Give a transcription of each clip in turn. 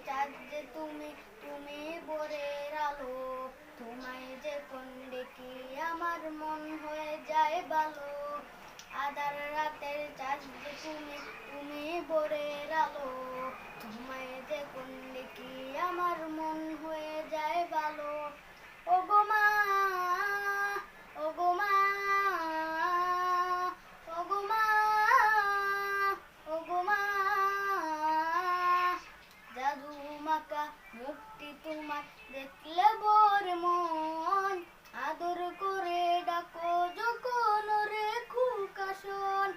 চাঁদ যে তুমি, তুমি ভোরের আলো। তোমায় যে কোন দেখি আমার মন হয়ে যায় ভালো। আধার রাতের চাঁদ যে তুমি, তুমি ভোরের আলো। তোমায় যে কোন দেখি আমার মন হয়ে যায় ভালো। ওগো মা, ওগো মা, ওগো মা, ওগো মা, জাদু মাকা মুক্তি তোমার দেখলে ভোর মন। আদর করে ডাকো যখন রে খুকাশন।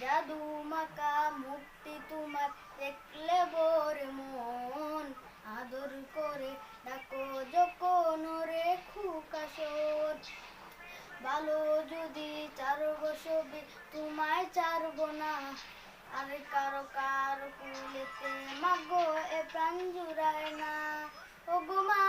জাদু মাকা মুক্তি তোমার দেখলে ভোর মন। আদর করে ডাকো যখন রে খুকাশন। ভালো যদি চারগো ছবি তোমায় চারবো না। আর কারো কারো কুলেতে মাগো এ প্রাণ জুড়ায় না। ওগো মা,